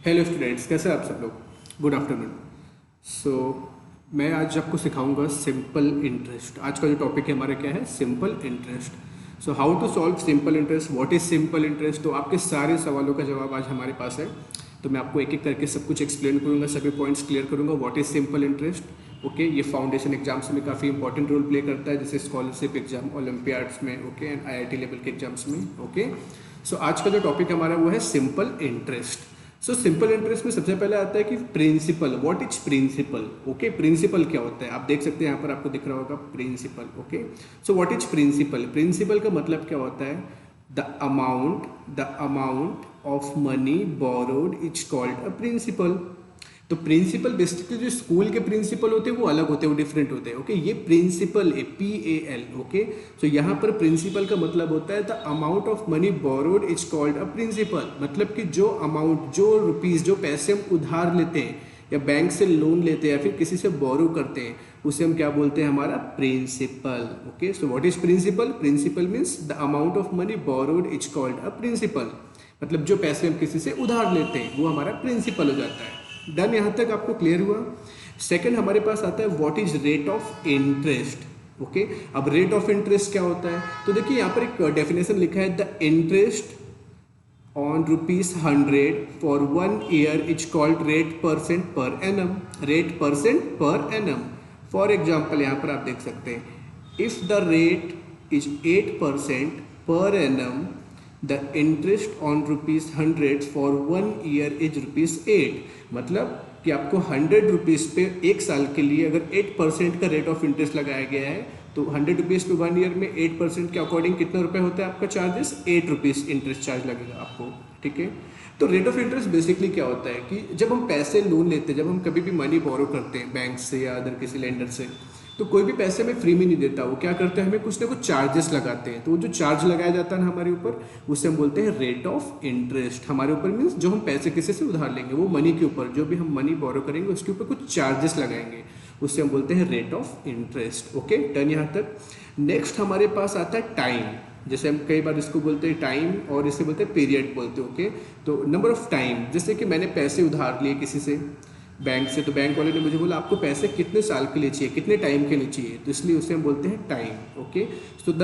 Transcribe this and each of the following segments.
Hello students, कैसे हैं आप सब लोग। Good afternoon. सो मैं आज आपको सिखाऊंगा सिंपल इंटरेस्ट। आज का जो टॉपिक है हमारा क्या है, simple interest. So how to solve simple interest, what is simple interest. तो आपके सारे सवालों का जवाब आज हमारे पास है। तो मैं आपको एक एक करके सब कुछ एक्सप्लेन करूंगा, सभी पॉइंट्स क्लियर करूंगा। What is simple interest. Okay, ये फाउंडेशन एग्जाम्स में काफ़ी इंपॉर्टेंट रोल प्ले करता है, जैसे स्कॉलरशिप एग्जाम, ओलंपियाड्स में, ओके, एंड आईआईटी लेवल के एग्जाम्स में। ओके, सो आज का जो टॉपिक हमारा वो है simple interest. So simple interest में सबसे पहले आता है कि principal, what is principal. Okay, principal क्या होता है, आप देख सकते हैं यहाँ पर आपको दिख रहा होगा principal. Okay, so what is principal. Principal का मतलब क्या होता है, the amount of money borrowed is called a principal. तो प्रिंसिपल बेसिकली जो स्कूल के प्रिंसिपल होते हैं वो अलग होते हैं, वो डिफरेंट होते हैं। ओके, ये प्रिंसिपल है, PAL। ओके, तो यहाँ पर प्रिंसिपल का मतलब होता है the amount of money borrowed is called a principal. मतलब कि जो अमाउंट, जो रुपीज़, जो पैसे हम उधार लेते हैं या बैंक से लोन लेते हैं या फिर किसी से बोरो करते हैं, उसे हम क्या बोलते हैं, हमारा principal. Okay, so what is principal. Principal means the amount of money borrowed is called a principal. मतलब जो पैसे हम किसी से उधार लेते हैं वो हमारा प्रिंसिपल हो जाता है। डन, यहाँ तक आपको क्लियर हुआ। सेकंड हमारे पास आता है what is rate of interest. Okay, अब रेट ऑफ इंटरेस्ट क्या होता है, तो देखिए यहाँ पर एक डेफिनेशन लिखा है, the interest on ₹100 for 1 year is called rate percent per annum. Rate percent per annum. For example यहाँ पर आप देख सकते हैं, if the rate is 8% per annum, the interest on ₹100 for 1 year is ₹8। मतलब कि आपको 100 रुपीज़ पे एक साल के लिए अगर 8% का रेट ऑफ इंटरेस्ट लगाया गया है, तो 100 रुपीज़ पे 1 ईयर में 8% के अकॉर्डिंग कितना रुपए होता है आपका चार्जेस, 8 रुपीज़ इंटरेस्ट चार्ज लगेगा आपको। ठीक है, तो रेट ऑफ इंटरेस्ट बेसिकली क्या होता है कि जब हम पैसे लोन लेते हैं, जब हम कभी भी मनी बोरो करते हैं बैंक से या अदर किसी लेंडर से, तो कोई भी पैसे हमें फ्री में नहीं देता। वो क्या करते हैं, हमें कुछ ना कुछ चार्जेस लगाते हैं। तो वो जो चार्ज लगाया जाता है ना हमारे ऊपर, उसे हम बोलते हैं रेट ऑफ इंटरेस्ट। हमारे ऊपर मीन्स जो हम पैसे किसी से उधार लेंगे, वो मनी के ऊपर, जो भी हम मनी बोरो करेंगे उसके ऊपर कुछ चार्जेस लगाएंगे, उससे हम बोलते हैं rate of interest. Okay, done यहाँ तक। नेक्स्ट हमारे पास आता है टाइम। जैसे हम कई बार इसको बोलते हैं टाइम और इसे बोलते हैं पीरियड बोलते हैं। ओके, तो नंबर ऑफ टाइम, जैसे कि मैंने पैसे उधार लिए किसी से बैंक से, तो बैंक वाले ने मुझे बोला आपको पैसे कितने साल के लिए चाहिए, कितने टाइम के लिए चाहिए, तो इसलिए उसे हम बोलते हैं time. Okay, so the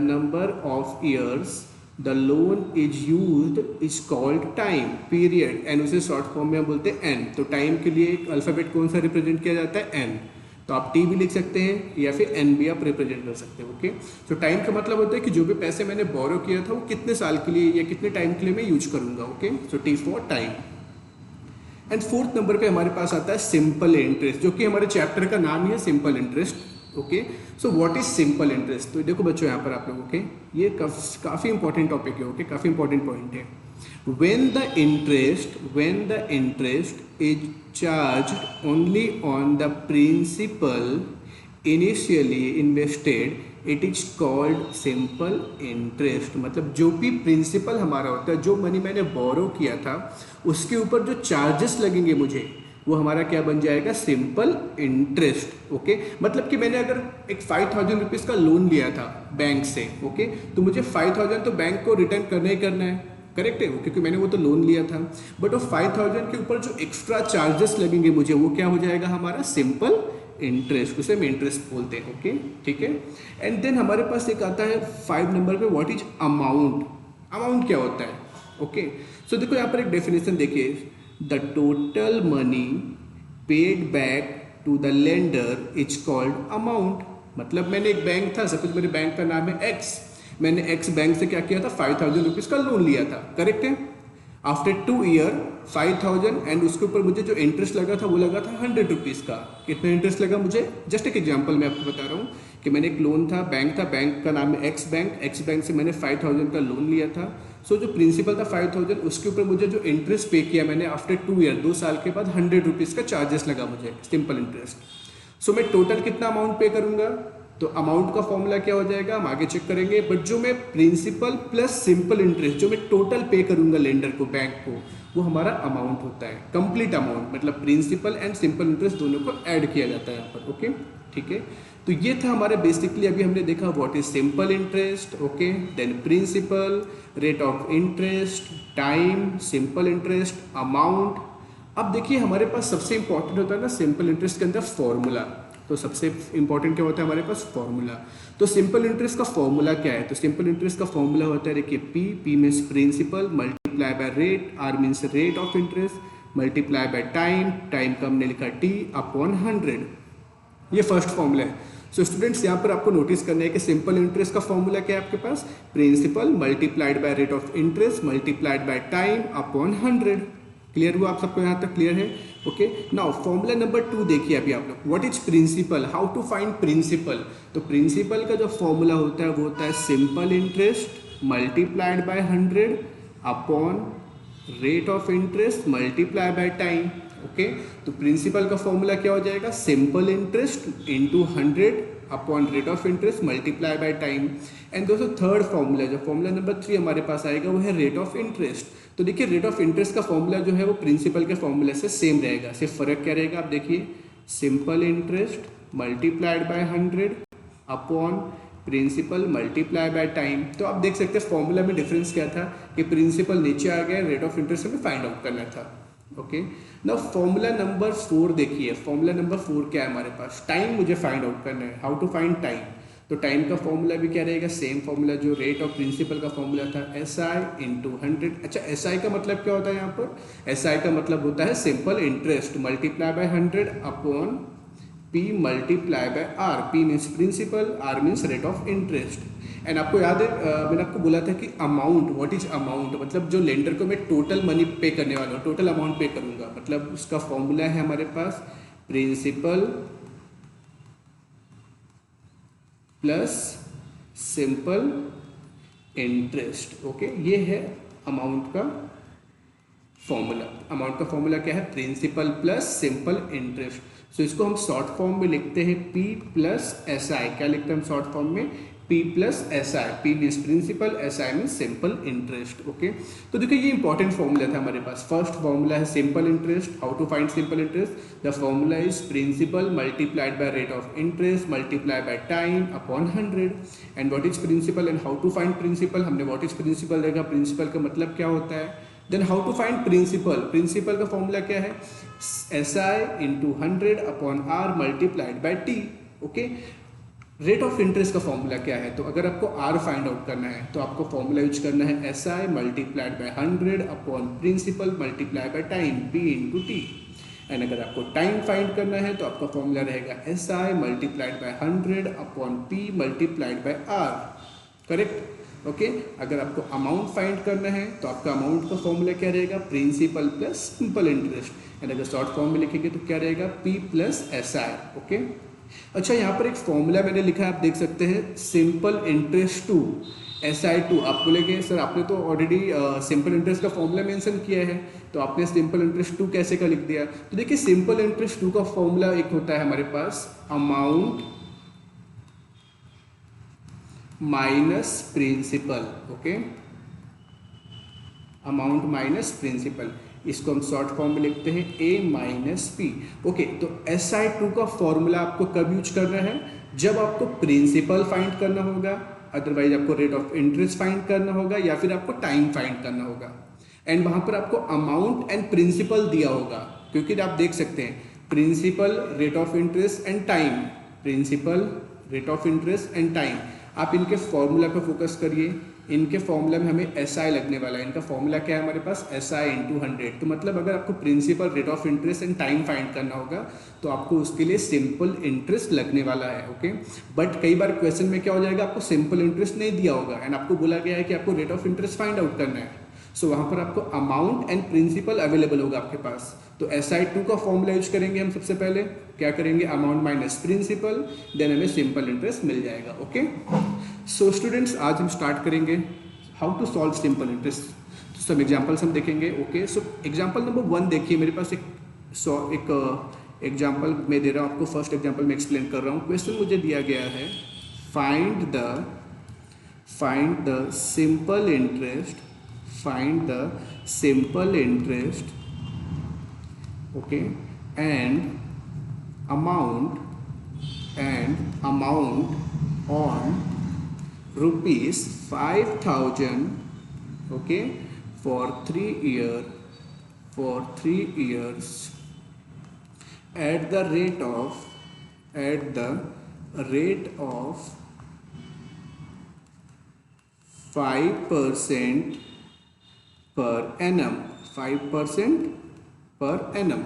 number of years the loan is used is called time period, and उसे शॉर्ट फॉर्म में हम बोलते हैं एन। तो टाइम के लिए एक अल्फ़ाबेट कौन सा रिप्रेजेंट किया जाता है, एन। तो आप टी भी लिख सकते हैं या फिर एन भी आप रिप्रेजेंट कर सकते हैं। ओके, तो टाइम का मतलब होता है कि जो भी पैसे मैंने बोरो किया था वो कितने साल के लिए या कितने टाइम के लिए मैं यूज करूंगा। Okay, so T for time. And fourth number पे हमारे पास आता है सिंपल इंटरेस्ट, जो कि हमारे चैप्टर का नाम ही है simple interest. Okay, so what is simple interest. तो देखो बच्चों, यहाँ पर आप लोगों के ये काफ़ी इंपॉर्टेंट टॉपिक है। ओके, काफ़ी इंपॉर्टेंट पॉइंट है। when the interest is charged only on the principal initially invested, it is called simple interest. मतलब जो भी प्रिंसिपल हमारा होता है, जो मनी मैंने बोरो किया था उसके ऊपर जो चार्जेस लगेंगे मुझे, वो हमारा क्या बन जाएगा, सिंपल इंटरेस्ट। ओके, मतलब कि मैंने अगर एक 5000 रुपीज़ का लोन लिया था बैंक से, ओके, तो मुझे 5000 तो बैंक को रिटर्न करना ही करना है, करेक्ट है वो, क्योंकि मैंने वो तो लोन लिया था। बट वो 5000 के ऊपर जो एक्स्ट्रा चार्जेस लगेंगे मुझे, वो क्या हो जाएगा, हमारा सिंपल इंटरेस्ट, उसे हम इंटरेस्ट बोलते हैं। ओके, ठीक है। एंड देन हमारे पास एक आता है 5 नंबर पे, व्हाट इज अमाउंट। अमाउंट क्या होता है। ओके, सो देखो यहाँ पर एक डेफिनेशन देखिए, the total money paid back to the lender is called amount. मतलब मैंने एक बैंक था, सपोज मेरे बैंक का नाम है एक्स, मैंने एक्स बैंक से क्या किया था, 5000 रुपीज़ का लोन लिया था, करेक्ट है। आफ्टर 2 ईयर 5000, एंड उसके ऊपर मुझे जो इंटरेस्ट लगा था वो लगा था 100 रुपीज़ का। कितना इंटरेस्ट लगा मुझे, जस्ट एक एग्जांपल मैं आपको बता रहा हूँ कि मैंने एक लोन था, बैंक का नाम है एक्स बैंक से मैंने 5000 का लोन लिया था। सो जो प्रिंसिपल था 5000, उसके ऊपर मुझे जो इंटरेस्ट पे किया मैंने आफ्टर 2 ईयर, 2 साल के बाद 100 रुपीज़ का चार्जेस लगा मुझे, सिंपल इंटरेस्ट। सो मैं टोटल कितना अमाउंट पे करूँगा, तो अमाउंट का फॉर्मूला क्या हो जाएगा, हम आगे चेक करेंगे। बट जो मैं प्रिंसिपल प्लस सिंपल इंटरेस्ट जो मैं टोटल पे करूंगा लेंडर को, बैंक को, वो हमारा अमाउंट होता है, कंप्लीट अमाउंट। मतलब प्रिंसिपल एंड सिंपल इंटरेस्ट दोनों को ऐड किया जाता है यहाँ पर। ओके, ठीक है। तो ये था हमारे बेसिकली अभी हमने देखा what is simple interest, okay, then principal, rate of interest, time, simple interest, amount. अब देखिए हमारे पास सबसे इंपॉर्टेंट होता है ना सिंपल इंटरेस्ट के अंदर फॉर्मूला। तो सबसे इंपॉर्टेंट क्या होता है हमारे पास, फॉर्मूला। तो सिंपल इंटरेस्ट का फॉर्मूला क्या है, तो सिंपल इंटरेस्ट का फॉर्मूला होता है देखिए P means principal multiply by rate, R means rate of interest multiply by time, time का हमने लिखा टी अपॉन 100। ये फर्स्ट फॉर्मूला है। सो स्टूडेंट्स यहाँ पर आपको नोटिस करना है कि सिंपल इंटरेस्ट का फॉर्मूला क्या है आपके पास, principal multiplied by rate of interest multiplied by time upon 100। Clear हुआ आप सबको, यहाँ तक क्लियर है? ओके, नाउ फॉर्मूला नंबर 2 देखिए अभी आप लोग, what is principal, how to find principal. तो प्रिंसिपल का जो फॉर्मूला होता है वो होता है simple interest multiplied by 100 upon rate of interest multiply by time. Okay, तो प्रिंसिपल का फॉर्मूला क्या हो जाएगा, simple interest into 100 upon rate of interest multiply by time. And दोस्तों थर्ड फॉर्मूला, जो फॉर्मूला नंबर 3 हमारे पास आएगा वो है रेट ऑफ इंटरेस्ट। तो देखिए रेट ऑफ इंटरेस्ट का फॉर्मूला जो है वो प्रिंसिपल के फॉर्मूले से सेम रहेगा, सिर्फ फर्क क्या रहेगा आप देखिए, simple interest multiplied by 100 upon principal multiply by time. तो आप देख सकते हैं फॉर्मूला में डिफरेंस क्या था कि प्रिंसिपल नीचे आ गया, रेट ऑफ इंटरेस्ट हमें फाइंड आउट करना था। ओके, ना फॉर्मूला नंबर 4 देखिए, फॉर्मूला नंबर 4 क्या है हमारे पास, टाइम मुझे फाइंड आउट करना है, हाउ टू फाइंड टाइम। तो टाइम का फॉर्मूला भी क्या रहेगा, सेम फॉर्मूला जो रेट ऑफ प्रिंसिपल का फॉर्मूला था, एस आई इंटू 100। अच्छा एस आई का मतलब क्या होता है यहाँ पर, एस आई का मतलब होता है simple interest multiply by 100 upon P multiply by R, P means principal, R means rate of interest. And आपको याद है मैंने आपको बोला था कि अमाउंट, व्हाट इज अमाउंट, मतलब जो लेंडर को मैं टोटल मनी पे करने वाला हूँ, टोटल अमाउंट पे करूँगा, मतलब उसका फॉर्मूला है हमारे पास principal plus simple interest. Okay, ये है अमाउंट का फॉर्मूला। अमाउंट का फॉर्मूला क्या है, प्रिंसिपल प्लस सिंपल इंटरेस्ट। सो इसको हम शॉर्ट फॉर्म में लिखते हैं पी प्लस एस आई। क्या लिखते हैं हम शॉर्ट फॉर्म में, P plus S I, P means principal, S I means simple interest. Okay, तो देखिए ये इंपॉर्टेंट फॉर्मूला था हमारे पास। फर्स्ट फॉर्मूला है simple interest, how to find simple interest, the formula is principal multiplied by rate of interest multiply by time upon 100। And what is principal and how to find principal, हमने what is principal देखा, principal का मतलब क्या होता है। Then how to find principal, principal का formula क्या है, S I into 100 upon R multiplied by T. Okay, rate of interest का फॉर्मूला क्या है, तो अगर आपको आर फाइंड आउट करना है तो आपको फॉर्मूला यूज करना है S I multiplied by 100 upon principal multiply by time, P into T. And अगर आपको टाइम फाइंड करना है तो आपका फॉर्मूला रहेगा S I multiplied by 100 upon P multiplied by R. Correct? Okay, अगर आपको अमाउंट फाइंड करना है तो आपका अमाउंट का फॉर्मूला क्या रहेगा, principal plus simple interest. And अगर शॉर्ट फॉर्म में लिखेंगे तो क्या रहेगा, P plus S I. Okay, अच्छा यहाँ पर एक फॉर्मूला मैंने लिखा है, आप देख सकते हैं, simple interest two S I two. आप बोलेंगे सर आपने तो ऑलरेडी सिंपल इंटरेस्ट का फॉर्मूला मेंशन किया है, तो आपने सिंपल इंटरेस्ट टू कैसे का लिख दिया। तो देखिए सिंपल इंटरेस्ट टू का फॉर्मूला एक होता है हमारे पास, amount minus principal. Okay, amount minus principal, इसको हम शॉर्ट फॉर्म में लिखते हैं ए माइनस पी। ओके, तो एस आई टू का फॉर्मूला आपको कब यूज करना है, जब आपको प्रिंसिपल फाइंड करना होगा, अदरवाइज आपको रेट ऑफ इंटरेस्ट फाइंड करना होगा, या फिर आपको टाइम फाइंड करना होगा। एंड वहाँ पर आपको अमाउंट एंड प्रिंसिपल दिया होगा, क्योंकि आप देख सकते हैं principal, rate of interest and time, principal, rate of interest and time. आप इनके फॉर्मूला पे फोकस करिए, इनके फॉर्मूला में हमें एस आई लगने वाला है। इनका फॉर्मूला क्या है हमारे पास, एस आई इंटू 100। तो मतलब अगर आपको principal, rate of interest and time find करना होगा तो आपको उसके लिए सिंपल इंटरेस्ट लगने वाला है। ओके, बट कई बार क्वेश्चन में क्या हो जाएगा, आपको सिंपल इंटरेस्ट नहीं दिया होगा एंड आपको बोला गया है कि आपको rate of interest find out करना है। सो वहाँ पर आपको अमाउंट एंड प्रिंसिपल अवेलेबल होगा आपके पास। तो एस आई टू का फॉर्मूला यूज करेंगे हम, सबसे पहले क्या करेंगे, अमाउंट माइनस प्रिंसिपल, देन हमें सिंपल इंटरेस्ट मिल जाएगा। ओके, सो स्टूडेंट्स आज हम स्टार्ट करेंगे how to solve simple interest. तो सब एग्जाम्पल्स हम देखेंगे। ओके, सो एग्जाम्पल नंबर 1 देखिए, मेरे पास एक एग्जाम्पल मैं दे रहा हूँ आपको। फर्स्ट एग्जाम्पल में एक्सप्लेन कर रहा हूँ। क्वेश्चन मुझे दिया गया है, find the simple interest, find the simple interest, okay, and amount and amount on rupees 5,000, okay, for 3 years, at the rate of 5% per annum, 5% per annum.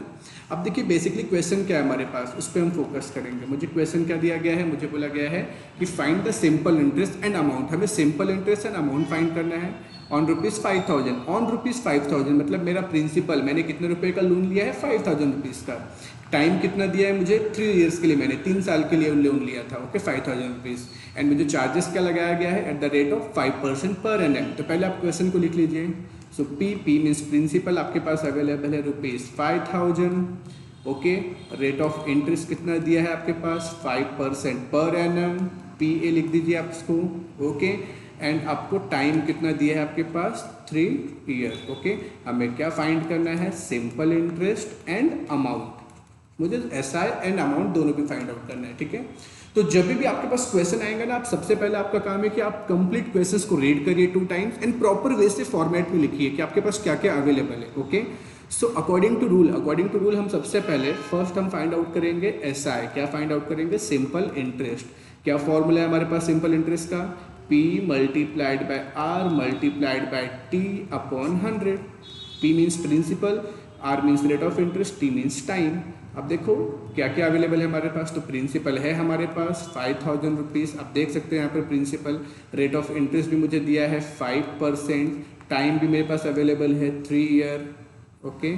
अब देखिए बेसिकली क्वेश्चन क्या है हमारे पास, उस पर हम फोकस करेंगे। मुझे क्वेश्चन क्या दिया गया है, मुझे बोला गया है कि find the simple interest and amount. हमें simple interest and amount find करना है ऑन रुपीज़ 5,000। ऑन रुपीज़ 5,000 मतलब मेरा प्रिंसिपल, मैंने कितने रुपए का लोन लिया है, 5,000 रुपीज़ का। टाइम कितना दिया है मुझे, 3 ईयर्स के लिए, मैंने 3 साल के लिए लोन लिया था, ओके, 5,000 रुपीज़। एंड मुझे चार्जेस क्या लगाया गया है, at the rate of 5% per annum. तो पहले आप क्वेश्चन को लिख लीजिए। सो पी मीन्स प्रिंसिपल आपके पास अवेलेबल है rupees 5,000, okay. Rate of interest कितना दिया है आपके पास, 5% पर एनम, पी ए लिख दीजिए आप इसको, ओके। एंड आपको टाइम कितना दिया है आपके पास, 3 ईयर, ओके। हमें क्या फाइंड करना है, सिंपल इंटरेस्ट एंड अमाउंट। मुझे एसआई एंड अमाउंट दोनों भी फाइंड आउट करना है, ठीक है। तो जब भी आपके पास क्वेश्चन आएगा ना, आप सबसे पहले आपका काम है कि आप कंप्लीट क्वेश्चंस को रीड करिए 2 टाइम्स एंड प्रॉपर वे से फॉर्मेट में लिखिए कि आपके पास क्या क्या अवेलेबल है, okay. So according to rule हम सबसे पहले फर्स्ट हम फाइंड आउट करेंगे एसआई। क्या फाइंड आउट करेंगे, सिंपल इंटरेस्ट। क्या फॉर्मूला है हमारे पास सिंपल इंटरेस्ट का, P multiplied by R multiplied by T upon 100। P means principal, R means rate of interest, T means time. अब देखो क्या क्या अवेलेबल है हमारे पास। तो प्रिंसिपल है हमारे पास 5,000 रुपीज़, आप देख सकते हैं यहाँ पर प्रिंसिपल। रेट ऑफ इंटरेस्ट भी मुझे दिया है 5%, टाइम भी मेरे पास अवेलेबल है 3 ईयर, ओके,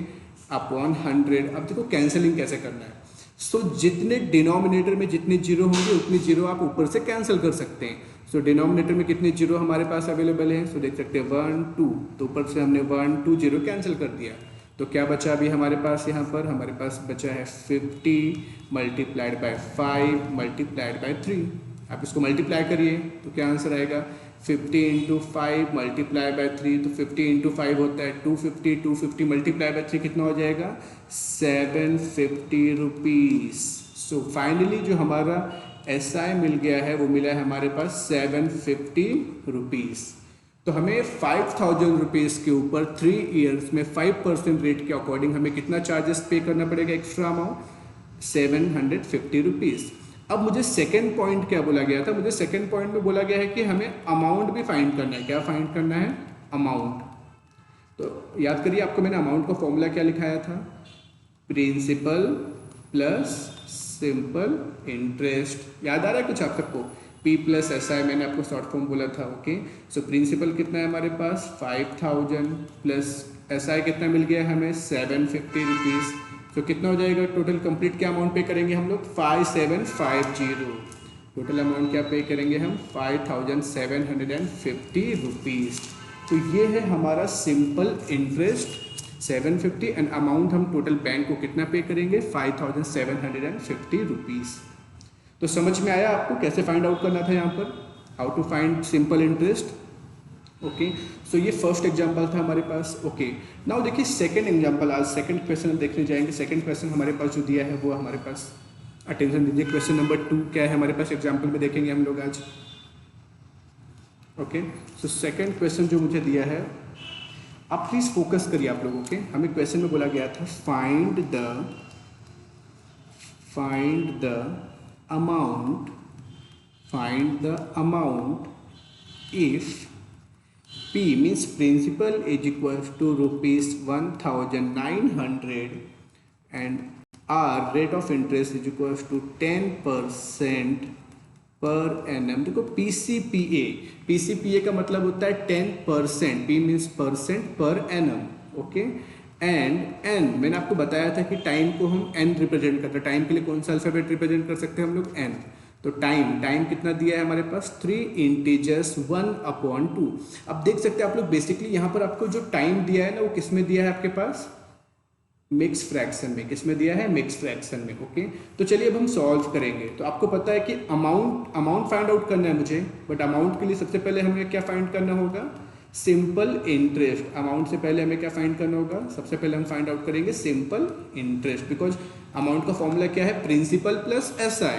अपॉन 100। अब देखो कैंसिलिंग कैसे करना है। सो जितने डिनोमिनेटर में जितने जीरो होंगे उतने जीरो आप ऊपर से कैंसिल कर सकते हैं। सो डिनोमिनेटर में कितने जीरो हमारे पास अवेलेबल हैं, सो देख सकते हैं 1 2, तो ऊपर से हमने 1 2 जीरो कैंसिल कर दिया। तो क्या बचा अभी हमारे पास, यहाँ पर हमारे पास बचा है 50 मल्टीप्लाइड बाय 5 मल्टीप्लाइड बाय 3। आप इसको मल्टीप्लाई करिए तो क्या आंसर आएगा, 50 इंटू 5 मल्टीप्लाई बाय 3, तो 50 इंटू 5 होता है 250, 250 मल्टीप्लाई बाय 3 कितना हो जाएगा, 750 रुपीज़। सो फाइनली जो हमारा एसआई मिल गया है वो मिला है हमारे पास 750 रुपीज़। तो हमें 5,000 रुपीज़ के ऊपर 3 ईयर्स में 5% रेट के अकॉर्डिंग हमें कितना चार्जेस पे करना पड़ेगा, एक्स्ट्रा अमाउंट 750 रुपीज़। अब मुझे सेकंड पॉइंट क्या बोला गया था, मुझे सेकंड पॉइंट में बोला गया है कि हमें अमाउंट भी फाइंड करना है। क्या फाइंड करना है, अमाउंट। तो याद करिए आपको मैंने अमाउंट का फॉर्मूला क्या लिखाया था, प्रिंसिपल प्लस सिंपल इंटरेस्ट। याद आ रहा है कुछ आप सबको, P प्लस एस आई मैंने आपको शॉर्ट फॉर्म बोला था, ओके। सो प्रिंसिपल कितना है हमारे पास 5,000 प्लस एस आई कितना मिल गया हमें 750 रुपीज़। तो कितना हो जाएगा टोटल कंप्लीट, क्या अमाउंट पे करेंगे हम लोग, 5750। टोटल अमाउंट क्या पे करेंगे हम, 5,750 रुपीज़। तो ये है हमारा सिंपल इंटरेस्ट 750 एंड अमाउंट हम टोटल बैंक को कितना पे करेंगे, 5,750 रुपीज़। तो समझ में आया आपको कैसे फाइंड आउट करना था यहाँ पर, how to find simple interest, okay. So ये फर्स्ट एग्जांपल था हमारे पास, ओके। नाउ देखिए सेकंड एग्जांपल, आज सेकंड क्वेश्चन देखने जाएंगे। सेकंड क्वेश्चन हमारे पास जो दिया है वो हमारे पास, अटेंशन दीजिए, क्वेश्चन नंबर 2 क्या है हमारे पास एग्जाम्पल में देखेंगे हम लोग आज, ओके। सो सेकेंड क्वेश्चन जो मुझे दिया है, आप प्लीज़ फोकस करिए आप लोगों के। हमें क्वेश्चन में बोला गया था find the amount if P means principal is equals to rupees 1,900 and R rate of interest is equals to 10% per annum. देखो PCPA का मतलब होता है 10%, P means percent per annum, okay. And N मैंने आपको बताया था कि टाइम को हम एन रिप्रेजेंट करते हैं। टाइम के लिए कौन सा अल्फाबेट रिप्रेजेंट कर सकते हैं हम लोग, एन। तो टाइम कितना दिया है हमारे पास, 3 इंटीजर्स 1/2। अब देख सकते हैं आप लोग बेसिकली यहाँ पर आपको जो टाइम दिया है ना वो किस में दिया है आपके पास, मिक्स फ्रैक्शन में। किस में दिया है, मिक्स फ्रैक्शन में, ओके। तो चलिए अब हम सॉल्व करेंगे। तो आपको पता है कि अमाउंट फाइंड आउट करना है मुझे, बट अमाउंट के लिए सबसे पहले हमें क्या फाइंड करना होगा, सिंपल इंटरेस्ट। अमाउंट से पहले हमें क्या फाइंड करना होगा, सबसे पहले हम फाइंड आउट करेंगे सिंपल इंटरेस्ट, बिकॉज अमाउंट का फॉर्मूला क्या है, प्रिंसिपल प्लस एस आई।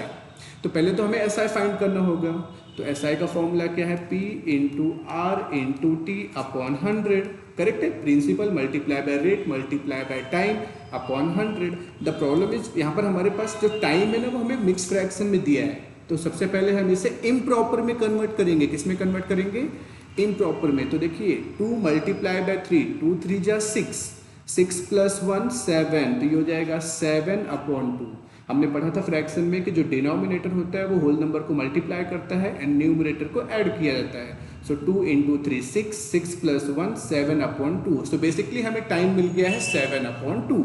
तो पहले तो हमें एस आई फाइंड करना होगा। तो एस आई का फॉर्मूला क्या है, P into R into T upon 100। Correct है, principal multiply by rate multiply by time upon 100। The problem is यहाँ पर हमारे पास जो टाइम है ना वो हमें मिक्स फ्रैक्शन में दिया है। तो सबसे पहले हम इसे इम्प्रॉपर में कन्वर्ट करेंगे। किस में कन्वर्ट करेंगे, इम्प्रॉपर में। तो देखिए 2 मल्टीप्लाई बाय 3, 2 3 जा 6, 6 प्लस 1 7, तो ये हो जाएगा 7 अपॉन 2। हमने पढ़ा था फ्रैक्शन में कि जो डिनोमिनेटर होता है वो होल नंबर को मल्टीप्लाई करता है एंड न्यूमरेटर को ऐड किया जाता है। सो 2 into 3 6, 6 plus 1 7 upon 2। So basically हमें टाइम मिल गया है 7 अपॉन 2।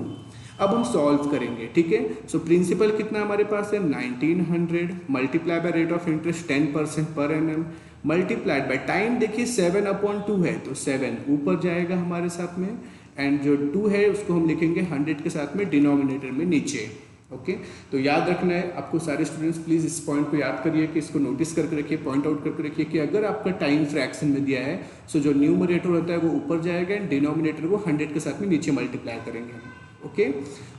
अब हम सॉल्व करेंगे, ठीक है। सो प्रिंसिपल कितना हमारे पास है 1900 multiply by rate of interest 10% per annum multiplied by time. देखिए 7 अपॉन 2 है तो 7 ऊपर जाएगा हमारे साथ में एंड जो 2 है उसको हम लिखेंगे 100 के साथ में डिनोमिनेटर में नीचे। ओके तो याद रखना है आपको सारे स्टूडेंट्स, प्लीज़ इस पॉइंट को याद करिए कि इसको नोटिस करके रखिए, पॉइंट आउट करके रखिए कि अगर आपका टाइम फ्रैक्शन में दिया है सो जो न्यूमरेटर होता है वो ऊपर जाएगा एंड डिनोमिनेटर को 100 के साथ में नीचे मल्टीप्लाई करेंगे हम। ओके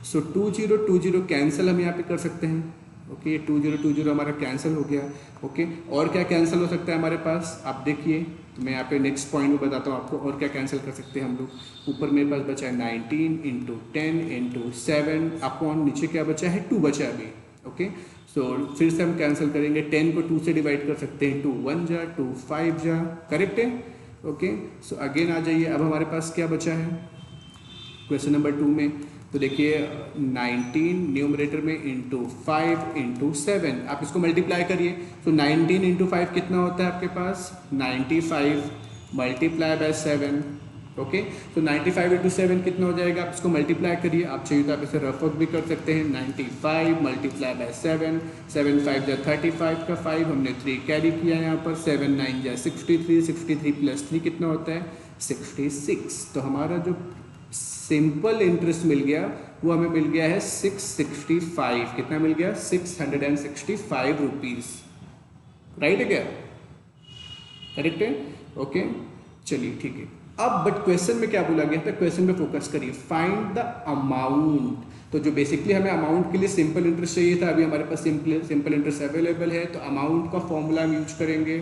सो 20 कैंसिल हम यहाँ पे कर सकते हैं। ओके 20 हमारा कैंसिल हो गया। ओके और क्या कैंसिल हो सकता है हमारे पास, आप देखिए तो मैं यहाँ पे नेक्स्ट पॉइंट में बताता हूँ आपको और क्या कैंसिल कर सकते हैं हम लोग। ऊपर मेरे पास बचा है 19 इंटू 10 इंटू 7 अपॉन नीचे क्या बचा है 2 बचा अभी। ओके सो फिर से हम कैंसिल करेंगे, 10 को 2 से डिवाइड कर सकते हैं, 2 1 जा 2 5 जा, करेक्ट है। ओके सो अगेन आ जाइए, अब हमारे पास क्या बचा है क्वेश्चन नंबर 2 में। तो देखिए 19 न्यूमरेटर में इंटू 5 इंटू 7, आप इसको मल्टीप्लाई करिए। तो 19 इंटू 5 कितना होता है आपके पास 95 मल्टीप्लाई बाय 7। ओके तो 95 इंटू 7 कितना हो जाएगा, आप इसको मल्टीप्लाई करिए। आप चाहिए तो आप इसे रफ वर्क भी कर सकते हैं। 95 मल्टीप्लाई बाय 7, 7 5 जा 35 का 5 हमने 3 कैरी किया यहाँ पर, 7 9 जा 63, 63 प्लस 3 कितना होता है 66। तो हमारा जो सिंपल इंटरेस्ट मिल गया वो हमें मिल गया है 665। कितना मिल गया 665 रुपीज, राइट है क्या, करेक्ट है। ओके चलिए ठीक है। अब बट क्वेश्चन में क्या बोला गया था, क्वेश्चन पे फोकस करिए, फाइंड द अमाउंट। तो जो बेसिकली हमें अमाउंट के लिए सिंपल इंटरेस्ट चाहिए था, अभी हमारे पास सिंपल इंटरेस्ट अवेलेबल है, तो अमाउंट का फॉर्मूला हम यूज करेंगे।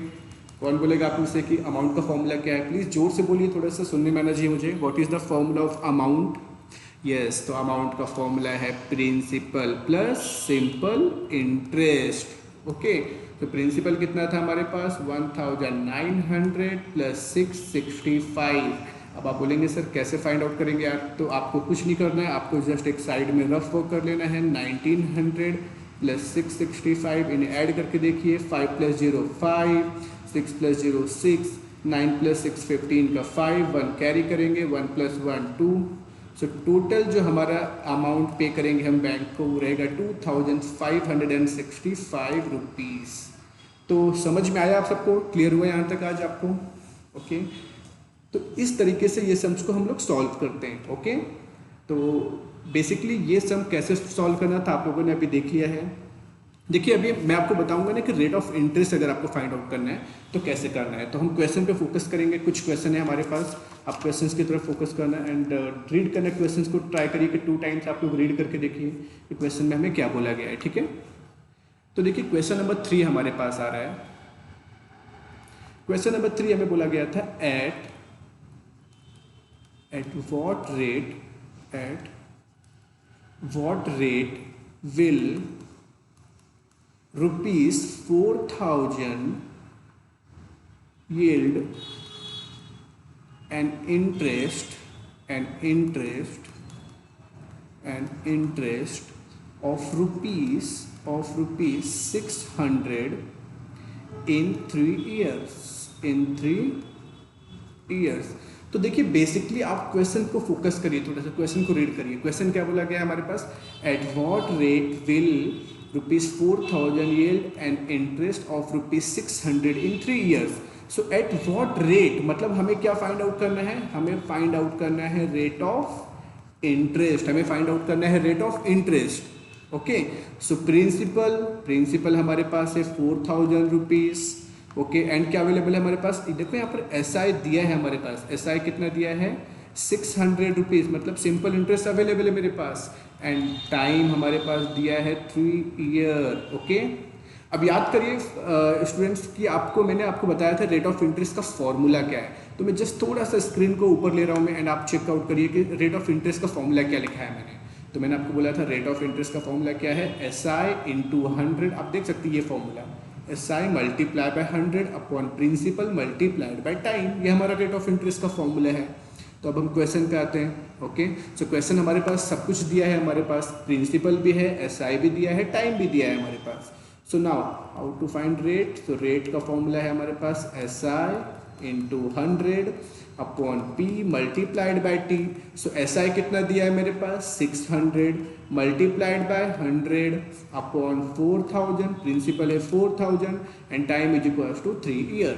कौन बोलेगा आप मुझसे कि अमाउंट का फॉर्मूला क्या है, प्लीज़ जोर से बोलिए, थोड़ा सा सुनने में आना चाहिए मुझे। What is the formula of amount. Yes तो अमाउंट का फॉर्मूला है principal plus simple interest. Okay तो प्रिंसिपल कितना था हमारे पास 1900 प्लस 665। अब आप बोलेंगे सर कैसे फाइंड आउट करेंगे यार, तो आपको कुछ नहीं करना है, आपको जस्ट एक साइड में रफ वर्क कर लेना है। 1900 प्लस 665 इन्हें ऐड करके देखिए, 5 प्लस 0 5, 6 प्लस 0 6, 9 प्लस 6 15 का 5, 1 कैरी करेंगे, 1 प्लस 1 2। सो टोटल जो हमारा अमाउंट पे करेंगे हम बैंक को वो रहेगा 2565 रुपीज़। तो समझ में आया आप सबको, क्लियर हुआ यहाँ तक आज आपको। ओके तो इस तरीके से ये सम्स को हम लोग सॉल्व करते हैं। ओके तो बेसिकली ये सम कैसे सॉल्व करना था आप लोगों ने अभी देख लिया है। देखिए अभी मैं आपको बताऊंगा ना कि रेट ऑफ इंटरेस्ट अगर आपको फाइंड आउट करना है तो कैसे करना है। तो हम क्वेश्चन पे फोकस करेंगे, कुछ क्वेश्चन है हमारे पास, आप क्वेश्चंस की तरफ फोकस करना एंड रीड करना। क्वेश्चंस को ट्राई करिए कि 2 टाइम्स आप लोग रीड करके देखिए कि क्वेश्चन में हमें क्या बोला गया है, ठीक है। तो देखिए क्वेश्चन नंबर 3 हमारे पास आ रहा है। क्वेश्चन नंबर 3 हमें बोला गया था eight what rate will rupees 4000 yield an interest of rupees 600 in 3 years। तो देखिए बेसिकली आप क्वेश्चन को फोकस करिए, थोड़ा सा क्वेश्चन को रीड करिए। क्वेश्चन क्या बोला गया है हमारे पास, at what rate will rupees 4000 yield an interest of rupees 600 in 3 years। So at what rate मतलब हमें क्या फाइंड आउट करना है, हमें फाइंड आउट करना है रेट ऑफ इंटरेस्ट, हमें फाइंड आउट करना है rate of interest. Okay so principal हमारे पास है 4000 रुपीज। ओके एंड क्या अवेलेबल है हमारे पास, देखो यहाँ पर एसआई दिया है हमारे पास, एसआई कितना दिया है 600 रुपीज़, मतलब सिंपल इंटरेस्ट अवेलेबल है मेरे पास। एंड टाइम हमारे पास दिया है 3 year। ओके अब याद करिए स्टूडेंट्स कि मैंने आपको बताया था रेट ऑफ इंटरेस्ट का फॉर्मूला क्या है। तो मैं जस्ट थोड़ा सा स्क्रीन को ऊपर ले रहा हूँ मैं, एंड आप चेकआउट करिए कि रेट ऑफ इंटरेस्ट का फॉर्मूला क्या लिखा है मैंने। तो मैंने आपको बोला था रेट ऑफ इंटरेस्ट का फॉर्मूला क्या है, SI इंटू 100। आप देख सकते हैं ये formula, SI multiply by 100 upon principal multiplied by time, ये हमारा रेट ऑफ इंटरेस्ट का फॉर्मूला है। तो अब हम क्वेश्चन पे आते हैं। ओके, सो क्वेश्चन हमारे पास सब कुछ दिया है, हमारे पास प्रिंसिपल भी है, SI भी दिया है, टाइम भी दिया है हमारे पास। So now how to find rate. तो रेट का फॉर्मूला है हमारे पास SI into 100 upon P multiplied by T। So SI कितना दिया है मेरे पास 600 मल्टीप्लाइड बाय 100 अपॉन 4000, प्रिंसिपल है 4000 and time is equal to 3 year.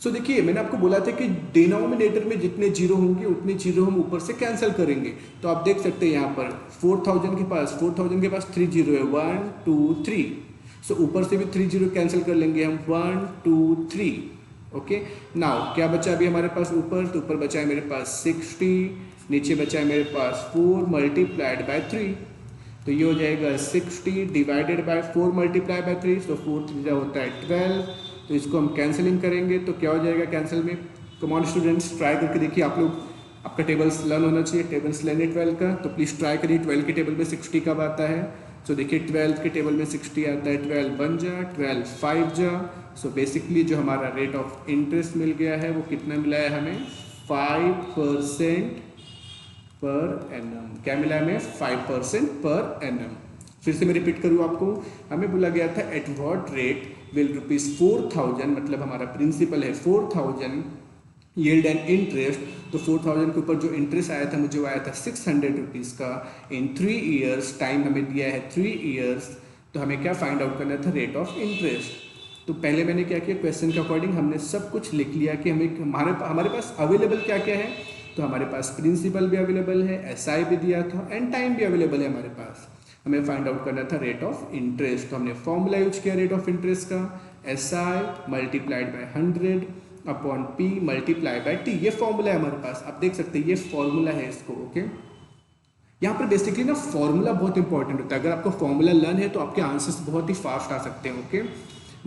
So देखिए मैंने आपको बोला था कि डिनोमिनेटर में जितने जीरो होंगे उतने जीरो हम ऊपर से कैंसिल करेंगे। तो आप देख सकते हैं यहाँ पर 4000 के पास 3 जीरो है, 1 2 3। सो ऊपर से भी 3 जीरो कैंसिल कर लेंगे हम, 1 2 3। ओके, नाउ क्या बचा अभी हमारे पास ऊपर, तो ऊपर बचा है मेरे पास 60, नीचे बचा है मेरे पास 4 मल्टीप्लाइड बाय 3। तो ये हो जाएगा 60 डिवाइडेड बाय 4 मल्टीप्लाई बाय 3। तो 4 3 होता है 12। तो इसको हम कैंसिलिंग करेंगे तो क्या हो जाएगा कैंसिल में। कम ऑन स्टूडेंट्स, ट्राई करके देखिए आप लोग, आपका टेबल्स लर्न होना चाहिए, टेबल्स लेने 12 का। तो प्लीज़ ट्राई करिए 12 के टेबल में 60 कब आता है। सो देखिए 12 के टेबल में 60 आता है, 12 1 जा, 12 5 जा। सो बेसिकली जो हमारा रेट ऑफ इंटरेस्ट मिल गया है वो कितना मिला है हमें, 5% पर एनम। क्या मिला हमें, 5% पर एनम। फिर से मैं रिपीट करूँ आपको, हमें बोला गया था एट व्हाट रेट विल ₹4000, मतलब हमारा प्रिंसिपल है 4000 यील्ड एंड इंटरेस्ट। तो 4000 के ऊपर जो इंटरेस्ट आया था मुझे वो आया था 600 रुपीज़ का इन 3 ईयर्स। टाइम हमें दिया है 3 ईयर्स। तो हमें क्या फाइंड आउट करना था, रेट ऑफ इंटरेस्ट। तो पहले मैंने क्या किया, क्वेश्चन के अकॉर्डिंग हमने सब कुछ लिख लिया कि हमारे पास अवेलेबल क्या क्या है। तो हमारे पास प्रिंसिपल भी अवेलेबल है, SI भी दिया था एंड टाइम भी अवेलेबल है हमारे पास। हमें फाइंड आउट करना था रेट ऑफ इंटरेस्ट। तो हमने फॉर्मूला यूज किया रेट ऑफ इंटरेस्ट का, SI multiplied by 100 upon P multiply by T। ये फॉर्मूला है हमारे पास, आप देख सकते हैं ये फॉर्मूला है इसको। ओके, यहाँ पर बेसिकली ना फॉर्मूला बहुत इंपॉर्टेंट होता है। अगर आपको फॉर्मूला लर्न है तो आपके आंसर्स बहुत ही फास्ट आ सकते हैं। Okay,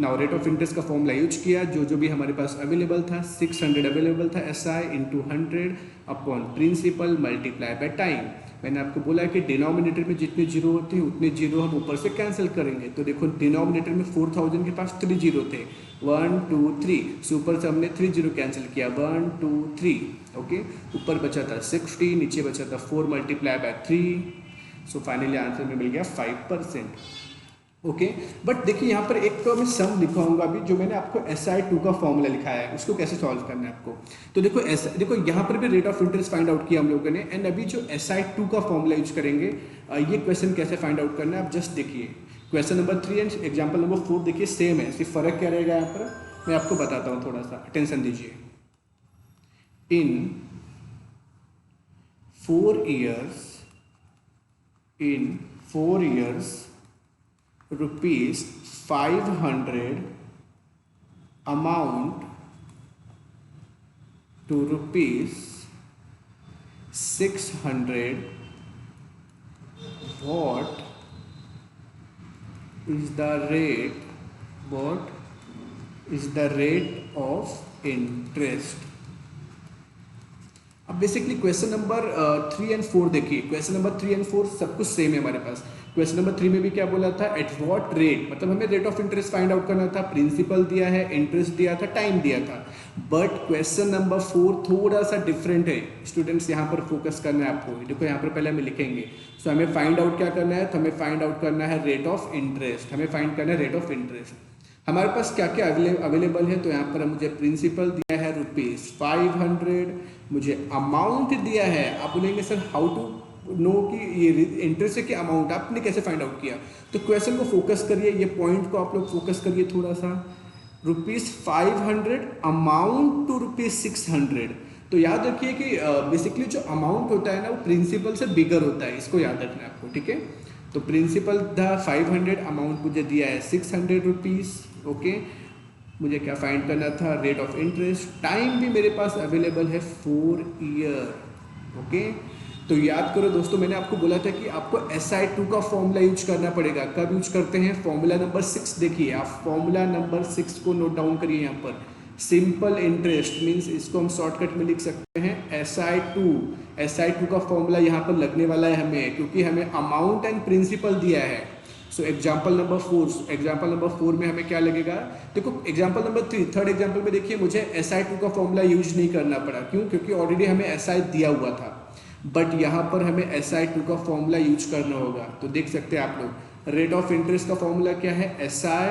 now rate of interest का फॉर्मूला यूज किया, जो भी हमारे पास अवेलेबल था, 600 अवेलेबल था, SI into 100 upon principal multiply by time. मैंने आपको बोला कि डिनोमिनेटर में जितने जीरो होते हैं उतने जीरो हम ऊपर से कैंसिल करेंगे। तो देखो डिनोमिनेटर में 4000 के पास 3 जीरो थे, 1 2 3। से ऊपर से हमने 3 जीरो कैंसिल किया, 1 2 3। ओके, ऊपर बचा था 60, नीचे बचा था 4 multiply by 3। So finally answer में मिल गया 5%। ओके, बट देखिए यहाँ पर एक तो मैं सम लिखाऊंगा अभी, जो मैंने आपको SI2 का फॉर्मूला लिखाया है उसको कैसे सॉल्व करना है आपको। तो देखो यहाँ पर भी rate of interest find out किया हम लोगों ने, एंड अभी जो SI2 का फॉर्मूला यूज करेंगे, ये क्वेश्चन कैसे फाइंड आउट करना है आप जस्ट देखिए। Question number 3 and example number 4 देखिए सेम है, सिर्फ फर्क क्या रहेगा यहाँ पर मैं आपको बताता हूँ, थोड़ा सा अटेंशन दीजिए। इन 4 years ₹500 amount to ₹600. What is the rate of interest? अब बेसिकली क्वेश्चन नंबर 3 एंड 4 देखिए, क्वेश्चन नंबर 3 एंड 4 सब कुछ सेम है हमारे पास। क्वेश्चन नंबर 3 में भी क्या बोला था, एट व्हाट रेट, मतलब हमें rate of interest find out करना था, प्रिंसिपल दिया है, इंटरेस्ट दिया था, टाइम दिया था। बट क्वेश्चन नंबर 4 थोड़ा सा डिफरेंट है स्टूडेंट्स, यहाँ पर फोकस करना है आपको। देखो यहाँ पर पहले हमें लिखेंगे, सो हमें फाइंड आउट क्या करना है, तो हमें फाइंड आउट करना है रेट ऑफ इंटरेस्ट। हमें फाइंड करना है रेट ऑफ इंटरेस्ट। हमारे पास क्या क्या अवेलेबल है, तो यहाँ पर मुझे प्रिंसिपल दिया है ₹500, मुझे अमाउंट दिया है। आप बोलेंगे सर हाउ टू नो कि ये इंटरेस्ट है कि अमाउंट, आपने कैसे फाइंड आउट किया। तो क्वेश्चन को फोकस करिए, ये पॉइंट को आप लोग फोकस करिए थोड़ा सा। ₹500 अमाउंट टू ₹600। तो याद रखिए कि बेसिकली जो अमाउंट होता है ना वो प्रिंसिपल से बिगर होता है, इसको याद रखना है आपको, ठीक है। तो प्रिंसिपल था 500, अमाउंट मुझे दिया है ₹600। ओके, मुझे क्या फाइंड करना था, रेट ऑफ इंटरेस्ट। टाइम भी मेरे पास अवेलेबल है 4 ईयर। ओके, तो याद करो दोस्तों, मैंने आपको बोला था कि आपको SI2 का फॉर्मूला यूज करना पड़ेगा। कब यूज करते हैं? फॉर्मूला नंबर 6 देखिए, आप फॉर्मूला नंबर 6 को नोट डाउन करिए यहाँ पर। सिंपल इंटरेस्ट मीन्स इसको हम शॉर्टकट में लिख सकते हैं SI2 का फॉर्मूला यहाँ पर लगने वाला है हमें, क्योंकि हमें अमाउंट एंड प्रिंसिपल दिया है। सो एग्जाम्पल नंबर 4 में हमें क्या लगेगा? देखो एग्जाम्पल नंबर 3, थर्ड एग्जाम्पल में देखिए मुझे SI2 का फॉर्मूला यूज नहीं करना पड़ा। क्यों? क्योंकि ऑलरेडी हमें SI दिया हुआ था, बट यहाँ पर हमें SI2 का फॉर्मूला यूज करना होगा। तो देख सकते हैं आप लोग, रेट ऑफ इंटरेस्ट का फॉर्मूला क्या है? SI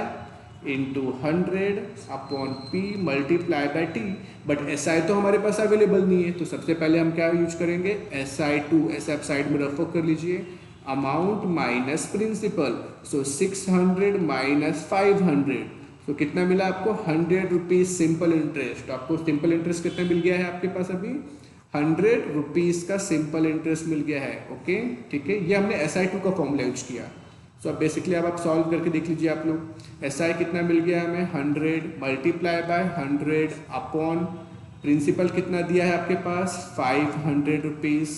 into 100/P multiply by T। But SI तो हमारे पास अवेलेबल नहीं है, तो सबसे पहले हम क्या यूज करेंगे? SI2। ऐसे आप साइड में रफो कर लीजिए, अमाउंट माइनस प्रिंसिपल। सो 600 माइनस 500, तो कितना मिला आपको? 100 रुपीज सिंपल इंटरेस्ट। आपको सिंपल इंटरेस्ट कितना मिल गया है आपके पास? अभी 100 रुपीज का सिंपल इंटरेस्ट मिल गया है। ओके, ठीक है, ये हमने SI2 का फॉर्मूला यूज किया। सो अब बेसिकली अब आप सॉल्व करके देख लीजिए आप लोग, SI कितना मिल गया हमें? 100 मल्टीप्लाई बाय 100 अपॉन प्रिंसिपल कितना दिया है आपके पास? 500 रुपीज़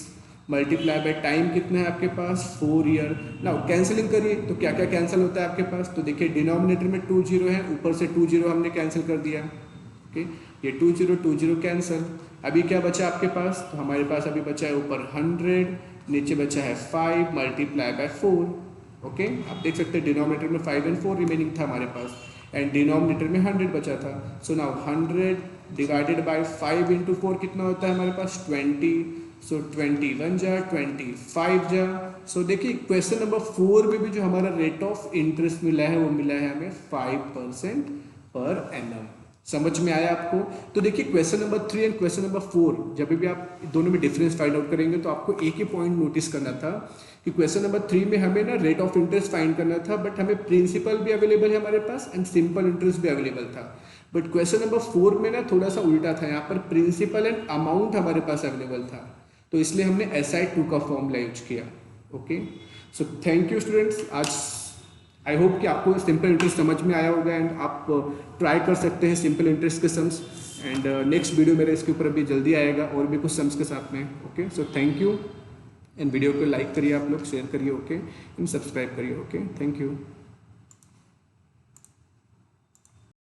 मल्टीप्लाई बाय टाइम कितना है आपके पास? 4 ईयर। ना कैंसिलिंग करिए तो क्या क्या कैंसिल होता है आपके पास? तो देखिए डिनोमिनेटर में 2 जीरो है, ऊपर से 2 जीरो हमने कैंसिल कर दिया। ओके, ये 2 जीरो कैंसिल। अभी क्या बचा आपके पास? तो हमारे पास अभी बचा है ऊपर 100, नीचे बचा है 5 मल्टीप्लाई बाय 4। ओके, आप देख सकते हैं डिनोमिनेटर में 5 and 4 रिमेनिंग था हमारे पास, एंड डिनोमिनेटर में 100 बचा था। So now 100 divided by 5 into 4 कितना होता है हमारे पास? 20। सो 21 जा 25 जा। सो देखिए क्वेश्चन नंबर 4 में भी जो हमारा रेट ऑफ इंटरेस्ट मिला है वो मिला है हमें 5% पर एनम। समझ में आया आपको? तो देखिए question number 3 and question number 4 जब भी आप दोनों में डिफरेंस फाइंड आउट करेंगे तो आपको एक ही पॉइंट नोटिस करना था कि क्वेश्चन नंबर 3 में हमें ना रेट ऑफ इंटरेस्ट फाइंड करना था, बट हमें प्रिंसिपल भी अवेलेबल है हमारे पास एंड सिंपल इंटरेस्ट भी अवेलेबल था। बट क्वेश्चन नंबर 4 में ना थोड़ा सा उल्टा था, यहाँ पर प्रिंसिपल एंड अमाउंट हमारे पास अवेलेबल था, तो इसलिए हमने SI2 का फॉर्मूला यूज किया। Okay, so thank you students. आज आई होप कि आपको सिंपल इंटरेस्ट समझ में आया होगा एंड आप ट्राई कर सकते हैं सिंपल इंटरेस्ट के सम्स। एंड नेक्स्ट वीडियो मेरा इसके ऊपर अभी जल्दी आएगा और भी कुछ सम्स के साथ में। Okay, so thank you, and video को लाइक करिए आप लोग, शेयर करिए, ओके, एंड सब्सक्राइब करिए। Okay, thank you.